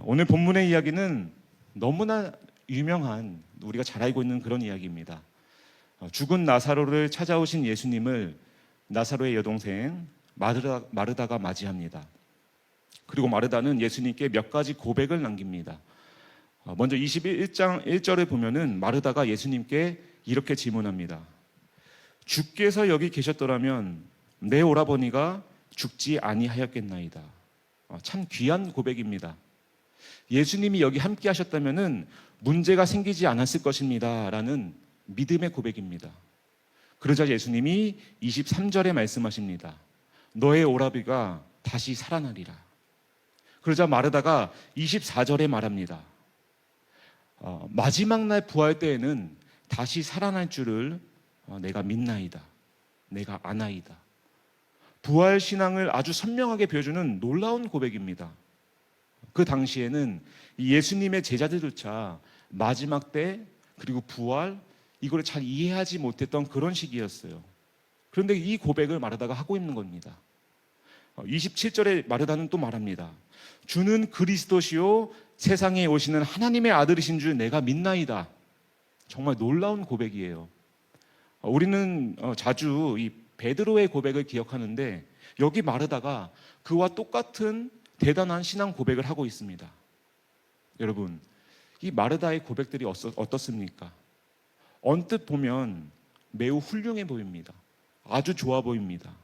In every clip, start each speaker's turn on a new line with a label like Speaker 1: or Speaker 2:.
Speaker 1: 오늘 본문의 이야기는 너무나 유명한, 우리가 잘 알고 있는 그런 이야기입니다. 죽은 나사로를 찾아오신 예수님을 나사로의 여동생 마르다가 맞이합니다. 그리고 마르다는 예수님께 몇 가지 고백을 남깁니다. 먼저 21장 1절을 보면은 마르다가 예수님께 이렇게 질문합니다. 주께서 여기 계셨더라면 내 오라버니가 죽지 아니하였겠나이다. 참 귀한 고백입니다. 예수님이 여기 함께 하셨다면은 문제가 생기지 않았을 것입니다 라는 믿음의 고백입니다. 그러자 예수님이 23절에 말씀하십니다. 너의 오라비가 다시 살아나리라. 그러자 마르다가 24절에 말합니다. 마지막 날 부활 때에는 다시 살아날 줄을 내가 믿나이다. 내가 아나이다. 부활 신앙을 아주 선명하게 보여주는 놀라운 고백입니다. 그 당시에는 예수님의 제자들조차 마지막 때 그리고 부활 이걸 잘 이해하지 못했던 그런 시기였어요. 그런데 이 고백을 마르다가 하고 있는 겁니다. 27절에 마르다는 또 말합니다. 주는 그리스도시요 세상에 오시는 하나님의 아들이신 줄 내가 믿나이다. 정말 놀라운 고백이에요. 우리는 자주 이 베드로의 고백을 기억하는데 여기 마르다가 그와 똑같은 대단한 신앙 고백을 하고 있습니다. 여러분, 이 마르다의 고백들이 어떻습니까? 언뜻 보면 매우 훌륭해 보입니다. 아주 좋아 보입니다.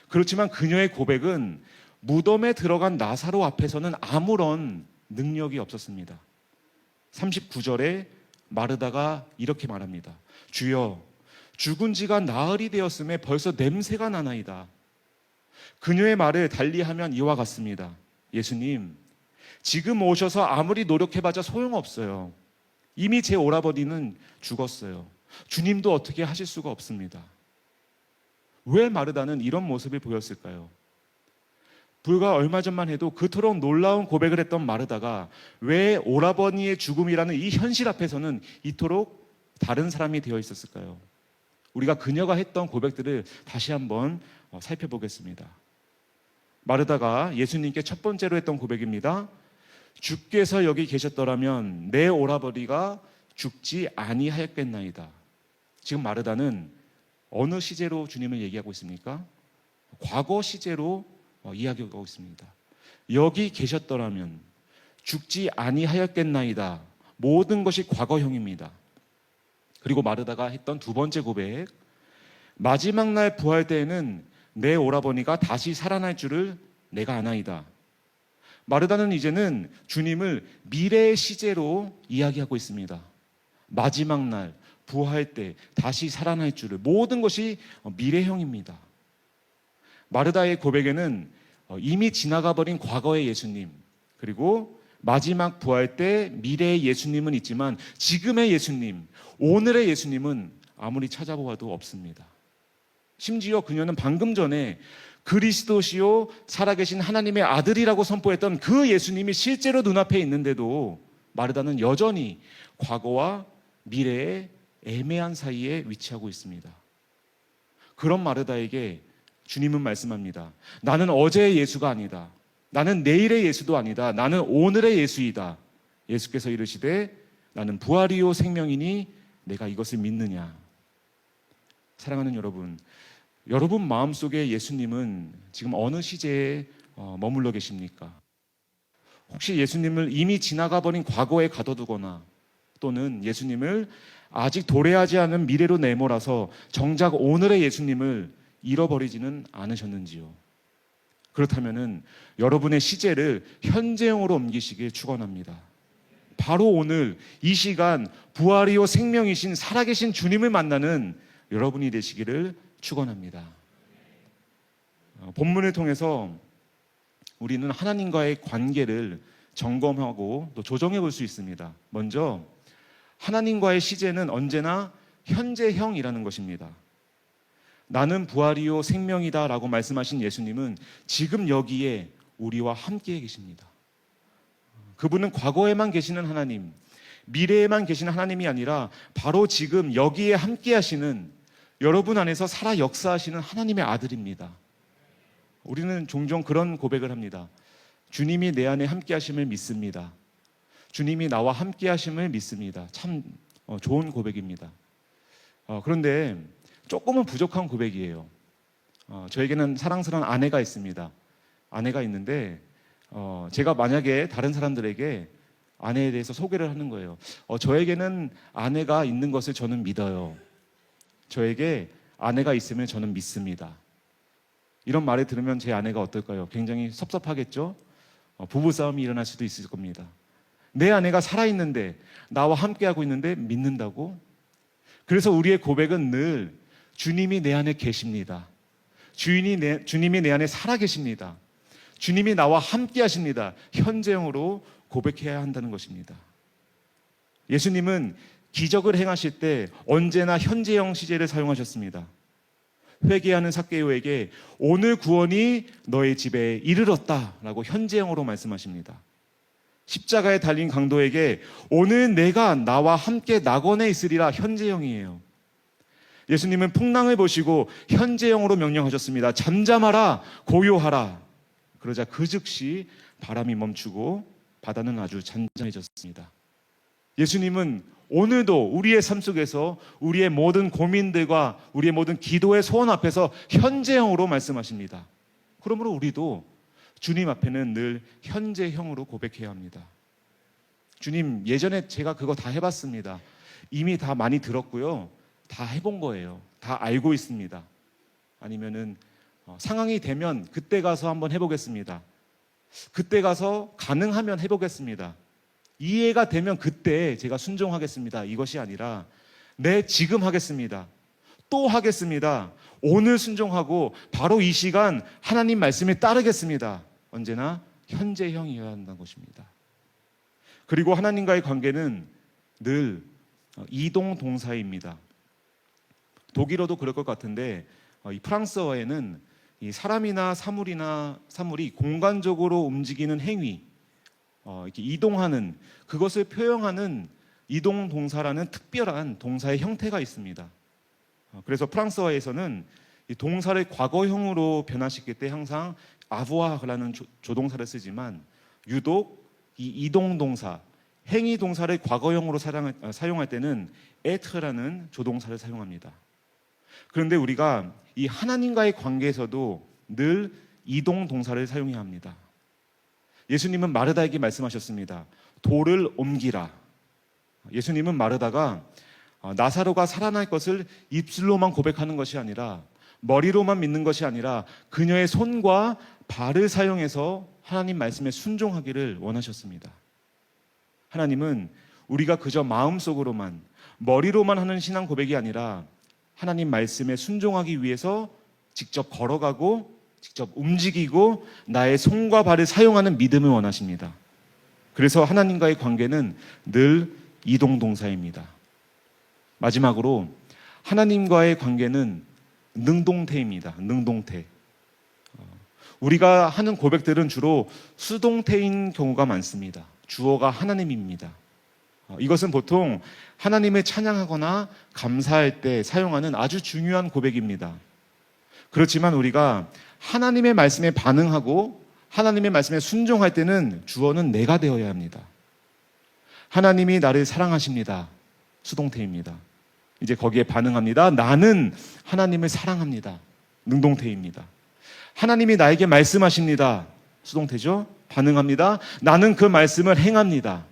Speaker 1: 그렇지만 그녀의 고백은 무덤에 들어간 나사로 앞에서는 아무런 능력이 없었습니다. 39절에 마르다가 이렇게 말합니다. 주여, 죽은 지가 나흘이 되었음에 벌써 냄새가 나나이다. 그녀의 말을 달리하면 이와 같습니다. 예수님, 지금 오셔서 아무리 노력해봤자 소용없어요. 이미 제 오라버니는 죽었어요. 주님도 어떻게 하실 수가 없습니다. 왜 마르다는 이런 모습을 보였을까요? 불과 얼마 전만 해도 그토록 놀라운 고백을 했던 마르다가 왜 오라버니의 죽음이라는 이 현실 앞에서는 이토록 다른 사람이 되어 있었을까요? 우리가 그녀가 했던 고백들을 다시 한번 살펴보겠습니다. 마르다가 예수님께 첫 번째로 했던 고백입니다. 주께서 여기 계셨더라면 내 오라버니가 죽지 아니하였겠나이다. 지금 마르다는 어느 시제로 주님을 얘기하고 있습니까? 과거 시제로 이야기하고 있습니다. 여기 계셨더라면 죽지 아니하였겠나이다. 모든 것이 과거형입니다. 그리고 마르다가 했던 두 번째 고백, 마지막 날 부활 때에는 내 오라버니가 다시 살아날 줄을 내가 아나이다. 마르다는 이제는 주님을 미래의 시제로 이야기하고 있습니다. 마지막 날 부활 때 다시 살아날 줄을, 모든 것이 미래형입니다. 마르다의 고백에는 이미 지나가 버린 과거의 예수님, 그리고 마지막 부활 때 미래의 예수님은 있지만 지금의 예수님, 오늘의 예수님은 아무리 찾아보아도 없습니다. 심지어 그녀는 방금 전에 그리스도시요 살아계신 하나님의 아들이라고 선포했던 그 예수님이 실제로 눈앞에 있는데도 마르다는 여전히 과거와 미래의 애매한 사이에 위치하고 있습니다. 그런 마르다에게 주님은 말씀합니다. 나는 어제의 예수가 아니다. 나는 내일의 예수도 아니다. 나는 오늘의 예수이다. 예수께서 이르시되 나는 부활이요 생명이니 내가 이것을 믿느냐. 사랑하는 여러분, 여러분 마음속에 예수님은 지금 어느 시제에 머물러 계십니까? 혹시 예수님을 이미 지나가 버린 과거에 가둬두거나 또는 예수님을 아직 도래하지 않은 미래로 내몰아서 정작 오늘의 예수님을 잃어버리지는 않으셨는지요? 그렇다면은 여러분의 시제를 현재형으로 옮기시길 축원합니다. 바로 오늘 이 시간 부활이요 생명이신 살아계신 주님을 만나는 여러분이 되시기를 축원합니다. 본문을 통해서 우리는 하나님과의 관계를 점검하고 또 조정해 볼 수 있습니다. 먼저 하나님과의 시제는 언제나 현재형이라는 것입니다. 나는 부활이요 생명이다 라고 말씀하신 예수님은 지금 여기에 우리와 함께 계십니다. 그분은 과거에만 계시는 하나님, 미래에만 계시는 하나님이 아니라 바로 지금 여기에 함께 하시는, 여러분 안에서 살아 역사하시는 하나님의 아들입니다. 우리는 종종 그런 고백을 합니다. 주님이 내 안에 함께 하심을 믿습니다. 주님이 나와 함께 하심을 믿습니다. 참 좋은 고백입니다. 그런데 조금은 부족한 고백이에요. 저에게는 사랑스러운 아내가 있습니다. 아내가 있는데 제가 만약에 다른 사람들에게 아내에 대해서 소개를 하는 거예요. 저에게는 아내가 있는 것을 저는 믿어요. 저에게 아내가 있으면 저는 믿습니다. 이런 말을 들으면 제 아내가 어떨까요? 굉장히 섭섭하겠죠? 부부싸움이 일어날 수도 있을 겁니다. 내 아내가 살아있는데, 나와 함께하고 있는데 믿는다고? 그래서 우리의 고백은 늘 주님이 내 안에 계십니다. 주님이 내 안에 살아계십니다. 주님이 나와 함께 하십니다. 현재형으로 고백해야 한다는 것입니다. 예수님은 기적을 행하실 때 언제나 현재형 시제를 사용하셨습니다. 회개하는 삭개오에게 오늘 구원이 너의 집에 이르렀다라고 현재형으로 말씀하십니다. 십자가에 달린 강도에게 오늘 내가 나와 함께 낙원에 있으리라 현재형이에요. 예수님은 풍랑을 보시고 현재형으로 명령하셨습니다. 잠잠하라, 고요하라. 그러자 그 즉시 바람이 멈추고 바다는 아주 잔잔해졌습니다. 예수님은 오늘도 우리의 삶 속에서 우리의 모든 고민들과 우리의 모든 기도의 소원 앞에서 현재형으로 말씀하십니다. 그러므로 우리도 주님 앞에는 늘 현재형으로 고백해야 합니다. 주님, 예전에 제가 그거 다 해봤습니다. 이미 다 많이 들었고요. 다 해본 거예요. 다 알고 있습니다. 아니면은 상황이 되면 그때 가서 한번 해보겠습니다. 그때 가서 가능하면 해보겠습니다. 이해가 되면 그때 제가 순종하겠습니다. 이것이 아니라 네, 지금 하겠습니다. 또 하겠습니다. 오늘 순종하고 바로 이 시간 하나님 말씀에 따르겠습니다. 언제나 현재형이어야 한다는 것입니다. 그리고 하나님과의 관계는 늘 이동 동사입니다. 독일어도 그럴 것 같은데 이 프랑스어에는 이 사람이나 사물이 공간적으로 움직이는 행위, 이렇게 이동하는 그것을 표현하는 이동 동사라는 특별한 동사의 형태가 있습니다. 그래서 프랑스어에서는 이 동사를 과거형으로 변화시킬 때 항상 아부아라는 조동사를 쓰지만 유독 이 이동 동사, 행위 동사를 과거형으로 사용할 때는 에트라는 조동사를 사용합니다. 그런데 우리가 이 하나님과의 관계에서도 늘 이동 동사를 사용해야 합니다. 예수님은 마르다에게 말씀하셨습니다. 돌을 옮기라. 예수님은 마르다가 나사로가 살아날 것을 입술로만 고백하는 것이 아니라 머리로만 믿는 것이 아니라 그녀의 손과 발을 사용해서 하나님 말씀에 순종하기를 원하셨습니다. 하나님은 우리가 그저 마음속으로만 머리로만 하는 신앙 고백이 아니라 하나님 말씀에 순종하기 위해서 직접 걸어가고 직접 움직이고 나의 손과 발을 사용하는 믿음을 원하십니다. 그래서 하나님과의 관계는 늘 이동동사입니다. 마지막으로 하나님과의 관계는 능동태입니다. 능동태. 우리가 하는 고백들은 주로 수동태인 경우가 많습니다. 주어가 하나님입니다. 이것은 보통 하나님을 찬양하거나 감사할 때 사용하는 아주 중요한 고백입니다. 그렇지만 우리가 하나님의 말씀에 반응하고 하나님의 말씀에 순종할 때는 주어는 내가 되어야 합니다. 하나님이 나를 사랑하십니다. 수동태입니다. 이제 거기에 반응합니다. 나는 하나님을 사랑합니다. 능동태입니다. 하나님이 나에게 말씀하십니다. 수동태죠. 반응합니다. 나는 그 말씀을 행합니다.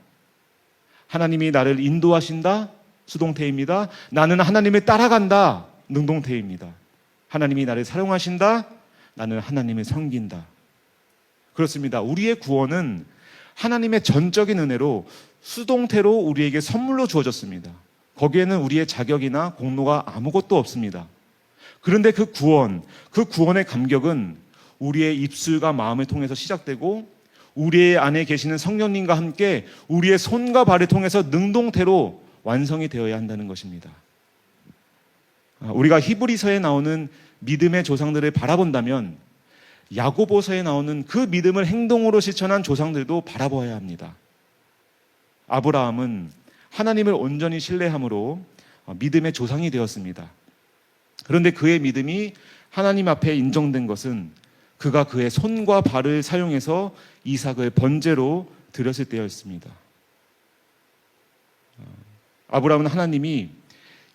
Speaker 1: 하나님이 나를 인도하신다. 수동태입니다. 나는 하나님을 따라간다. 능동태입니다. 하나님이 나를 사용하신다. 나는 하나님을 섬긴다. 그렇습니다. 우리의 구원은 하나님의 전적인 은혜로 수동태로 우리에게 선물로 주어졌습니다. 거기에는 우리의 자격이나 공로가 아무것도 없습니다. 그런데 그 구원의 감격은 우리의 입술과 마음을 통해서 시작되고 우리의 안에 계시는 성령님과 함께 우리의 손과 발을 통해서 능동태로 완성이 되어야 한다는 것입니다. 우리가 히브리서에 나오는 믿음의 조상들을 바라본다면 야고보서에 나오는 그 믿음을 행동으로 실천한 조상들도 바라봐야 합니다. 아브라함은 하나님을 온전히 신뢰함으로 믿음의 조상이 되었습니다. 그런데 그의 믿음이 하나님 앞에 인정된 것은 그가 그의 손과 발을 사용해서 이삭을 번제로 드렸을 때였습니다. 아브라함은 하나님이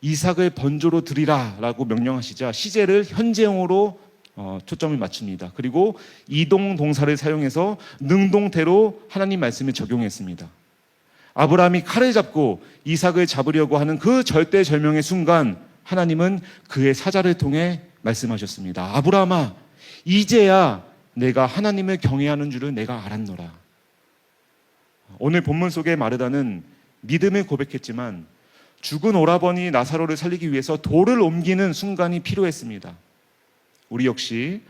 Speaker 1: 이삭을 번제로 드리라라고 명령하시자 시제를 현재형으로 초점을 맞춥니다. 그리고 이동 동사를 사용해서 능동태로 하나님 말씀을 적용했습니다. 아브라함이 칼을 잡고 이삭을 잡으려고 하는 그 절대절명의 순간 하나님은 그의 사자를 통해 말씀하셨습니다. 아브라함아, 이제야 내가 하나님을 경외하는 줄을 내가 알았노라. 오늘 본문 속의 마르다는 믿음을 고백했지만 죽은 오라버니 나사로를 살리기 위해서 돌을 옮기는 순간이 필요했습니다. 우리 역시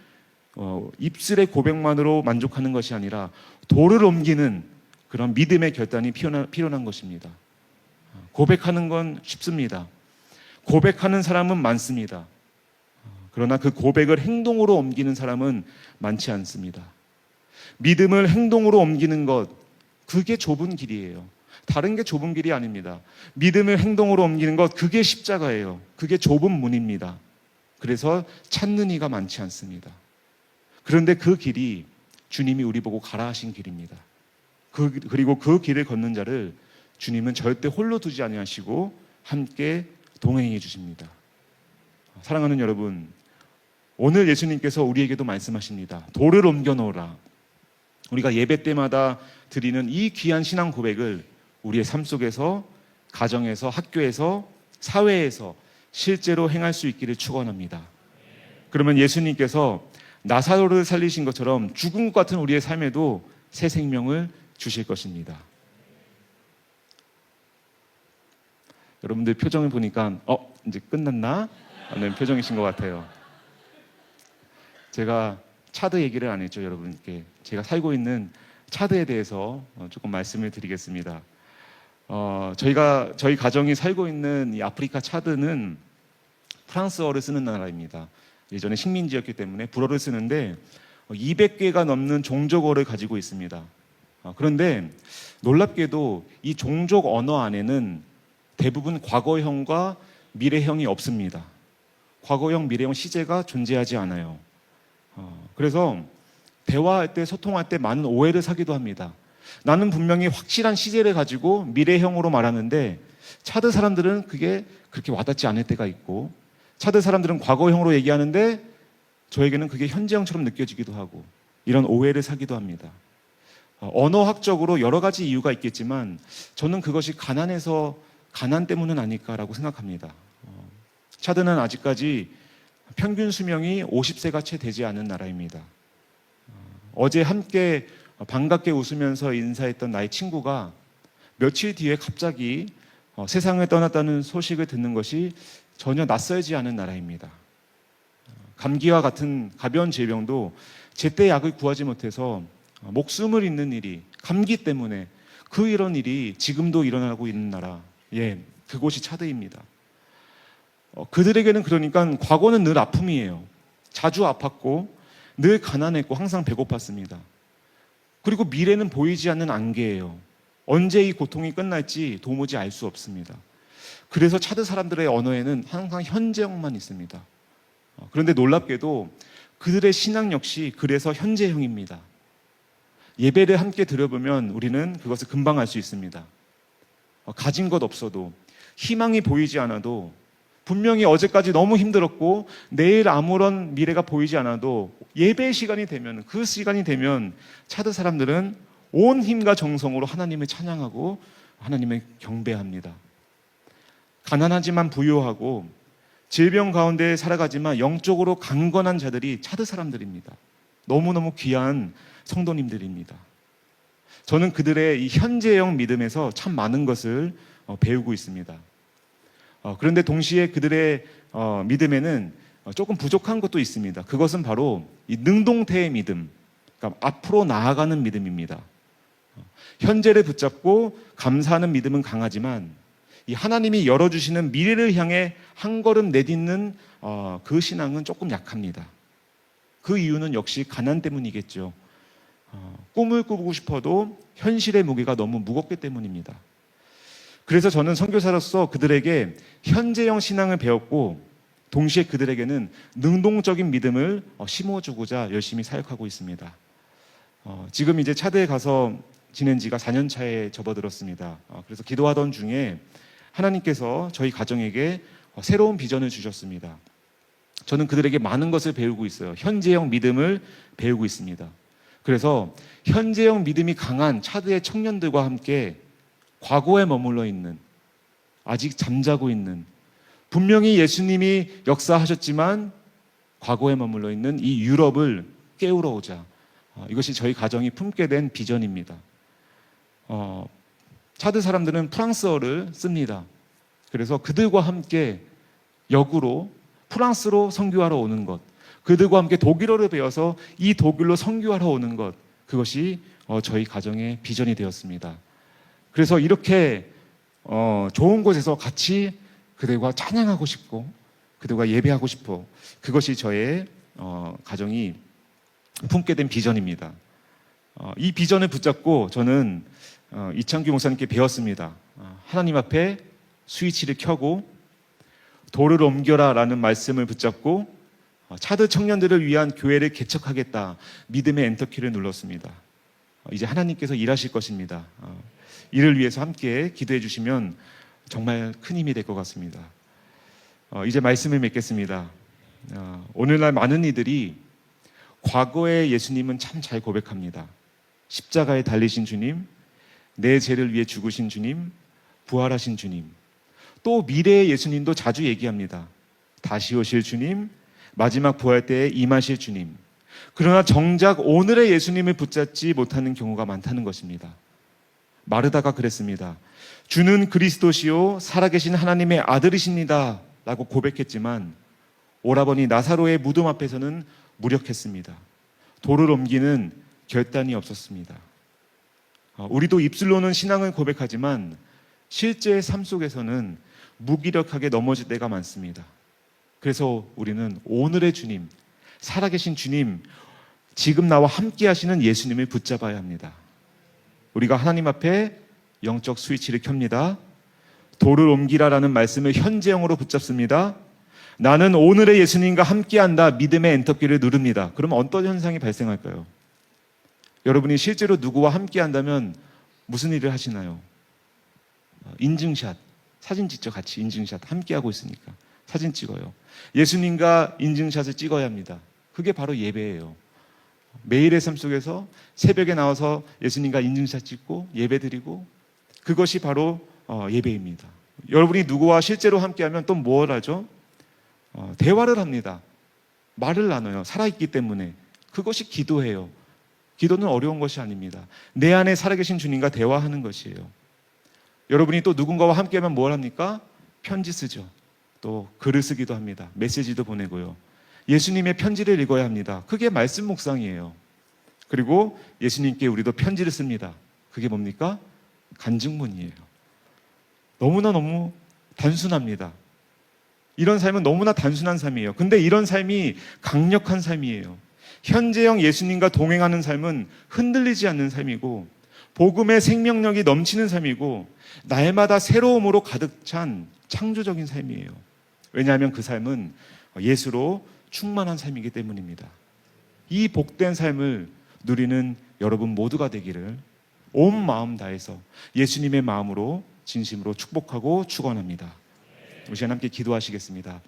Speaker 1: 입술의 고백만으로 만족하는 것이 아니라 돌을 옮기는 그런 믿음의 결단이 필요한 것입니다. 고백하는 건 쉽습니다. 고백하는 사람은 많습니다. 그러나 그 고백을 행동으로 옮기는 사람은 많지 않습니다. 믿음을 행동으로 옮기는 것, 그게 좁은 길이에요. 다른 게 좁은 길이 아닙니다. 믿음을 행동으로 옮기는 것, 그게 십자가예요. 그게 좁은 문입니다. 그래서 찾는 이가 많지 않습니다. 그런데 그 길이 주님이 우리 보고 가라 하신 길입니다. 그리고 그 길을 걷는 자를 주님은 절대 홀로 두지 아니하시고 함께 동행해 주십니다. 사랑하는 여러분, 오늘 예수님께서 우리에게도 말씀하십니다. 돌을 옮겨 놓으라. 우리가 예배 때마다 드리는 이 귀한 신앙 고백을 우리의 삶 속에서, 가정에서, 학교에서, 사회에서 실제로 행할 수 있기를 축원합니다. 그러면 예수님께서 나사로를 살리신 것처럼 죽은 것 같은 우리의 삶에도 새 생명을 주실 것입니다. 여러분들 표정을 보니까 이제 끝났나? 하는 표정이신 것 같아요. 제가 차드 얘기를 안 했죠, 여러분께. 제가 살고 있는 차드에 대해서 조금 말씀을 드리겠습니다. 저희 가정이 살고 있는 이 아프리카 차드는 프랑스어를 쓰는 나라입니다. 예전에 식민지였기 때문에 불어를 쓰는데 200개가 넘는 종족어를 가지고 있습니다. 그런데 놀랍게도 이 종족 언어 안에는 대부분 과거형과 미래형이 없습니다. 과거형, 미래형 시제가 존재하지 않아요. 그래서 대화할 때, 소통할 때 많은 오해를 사기도 합니다. 나는 분명히 확실한 시제를 가지고 미래형으로 말하는데 차드 사람들은 그게 그렇게 와닿지 않을 때가 있고, 차드 사람들은 과거형으로 얘기하는데 저에게는 그게 현재형처럼 느껴지기도 하고, 이런 오해를 사기도 합니다. 언어학적으로 여러 가지 이유가 있겠지만 저는 그것이 가난 때문은 아닐까라고 생각합니다. 차드는 아직까지 평균 수명이 50세가 채 되지 않은 나라입니다. 어제 함께 반갑게 웃으면서 인사했던 나의 친구가 며칠 뒤에 갑자기 세상을 떠났다는 소식을 듣는 것이 전혀 낯설지 않은 나라입니다. 감기와 같은 가벼운 질병도 제때 약을 구하지 못해서 목숨을 잃는 일이, 감기 때문에 이런 일이 지금도 일어나고 있는 나라, 그곳이 차드입니다. 그들에게는 그러니까 과거는 늘 아픔이에요. 자주 아팠고 늘 가난했고 항상 배고팠습니다. 그리고 미래는 보이지 않는 안개예요. 언제 이 고통이 끝날지 도무지 알 수 없습니다. 그래서 차드 사람들의 언어에는 항상 현재형만 있습니다. 그런데 놀랍게도 그들의 신앙 역시 그래서 현재형입니다. 예배를 함께 들어보면 우리는 그것을 금방 알 수 있습니다. 가진 것 없어도, 희망이 보이지 않아도, 분명히 어제까지 너무 힘들었고 내일 아무런 미래가 보이지 않아도 예배 시간이 되면, 그 시간이 되면 차드 사람들은 온 힘과 정성으로 하나님을 찬양하고 하나님을 경배합니다. 가난하지만 부유하고 질병 가운데 살아가지만 영적으로 강건한 자들이 차드 사람들입니다. 너무너무 귀한 성도님들입니다. 저는 그들의 이 현재형 믿음에서 참 많은 것을 배우고 있습니다. 그런데 동시에 그들의 믿음에는 조금 부족한 것도 있습니다. 그것은 바로 이 능동태의 믿음, 그러니까 앞으로 나아가는 믿음입니다. 현재를 붙잡고 감사하는 믿음은 강하지만 이 하나님이 열어주시는 미래를 향해 한 걸음 내딛는 그 신앙은 조금 약합니다. 그 이유는 역시 가난 때문이겠죠. 꿈을 꾸고 싶어도 현실의 무게가 너무 무겁기 때문입니다. 그래서 저는 선교사로서 그들에게 현재형 신앙을 배웠고 동시에 그들에게는 능동적인 믿음을 심어주고자 열심히 사역하고 있습니다. 지금 이제 차드에 가서 지낸 지가 4년 차에 접어들었습니다. 그래서 기도하던 중에 하나님께서 저희 가정에게 새로운 비전을 주셨습니다. 저는 그들에게 많은 것을 배우고 있어요. 현재형 믿음을 배우고 있습니다. 그래서 현재형 믿음이 강한 차드의 청년들과 함께 과거에 머물러 있는, 아직 잠자고 있는, 분명히 예수님이 역사하셨지만 과거에 머물러 있는 이 유럽을 깨우러 오자. 이것이 저희 가정이 품게 된 비전입니다. 차드 사람들은 프랑스어를 씁니다. 그래서 그들과 함께 역으로 프랑스로 선교하러 오는 것, 그들과 함께 독일어를 배워서 이 독일로 선교하러 오는 것, 그것이 저희 가정의 비전이 되었습니다. 그래서 이렇게 좋은 곳에서 같이 그들과 찬양하고 싶고 그들과 예배하고 싶어, 그것이 저의 가정이 품게 된 비전입니다. 이 비전을 붙잡고 저는 이창규 목사님께 배웠습니다. 하나님 앞에 스위치를 켜고 돌을 옮겨라 라는 말씀을 붙잡고 차드 청년들을 위한 교회를 개척하겠다, 믿음의 엔터키를 눌렀습니다. 이제 하나님께서 일하실 것입니다. 이를 위해서 함께 기도해 주시면 정말 큰 힘이 될 것 같습니다. 이제 말씀을 맺겠습니다. 오늘날 많은 이들이 과거의 예수님은 참 잘 고백합니다. 십자가에 달리신 주님, 내 죄를 위해 죽으신 주님, 부활하신 주님, 또 미래의 예수님도 자주 얘기합니다. 다시 오실 주님, 마지막 부활 때에 임하실 주님. 그러나 정작 오늘의 예수님을 붙잡지 못하는 경우가 많다는 것입니다. 마르다가 그랬습니다. 주는 그리스도시요 살아계신 하나님의 아들이십니다 라고 고백했지만 오라버니 나사로의 무덤 앞에서는 무력했습니다. 돌을 옮기는 결단이 없었습니다. 우리도 입술로는 신앙을 고백하지만 실제 삶 속에서는 무기력하게 넘어질 때가 많습니다. 그래서 우리는 오늘의 주님, 살아계신 주님, 지금 나와 함께 하시는 예수님을 붙잡아야 합니다. 우리가 하나님 앞에 영적 스위치를 켭니다. 돌을 옮기라라는 말씀을 현재형으로 붙잡습니다. 나는 오늘의 예수님과 함께한다, 믿음의 엔터키를 누릅니다. 그러면 어떤 현상이 발생할까요? 여러분이 실제로 누구와 함께한다면 무슨 일을 하시나요? 인증샷, 사진 찍죠. 같이 인증샷, 함께하고 있으니까 사진 찍어요. 예수님과 인증샷을 찍어야 합니다. 그게 바로 예배예요. 매일의 삶 속에서 새벽에 나와서 예수님과 인증샷 찍고 예배드리고, 그것이 바로 예배입니다. 여러분이 누구와 실제로 함께하면 또 뭘 하죠? 대화를 합니다. 말을 나눠요. 살아있기 때문에. 그것이 기도예요. 기도는 어려운 것이 아닙니다. 내 안에 살아계신 주님과 대화하는 것이에요. 여러분이 또 누군가와 함께하면 뭘 합니까? 편지 쓰죠. 또 글을 쓰기도 합니다. 메시지도 보내고요. 예수님의 편지를 읽어야 합니다. 그게 말씀 묵상이에요. 그리고 예수님께 우리도 편지를 씁니다. 그게 뭡니까? 간증문이에요. 너무 단순합니다. 이런 삶은 너무나 단순한 삶이에요. 근데 이런 삶이 강력한 삶이에요. 현재형 예수님과 동행하는 삶은 흔들리지 않는 삶이고, 복음의 생명력이 넘치는 삶이고, 날마다 새로움으로 가득 찬 창조적인 삶이에요. 왜냐하면 그 삶은 예수로 충만한 삶이기 때문입니다. 이 복된 삶을 누리는 여러분 모두가 되기를 온 마음 다해서 예수님의 마음으로 진심으로 축복하고 축원합니다. 우리 시간 함께 기도하시겠습니다.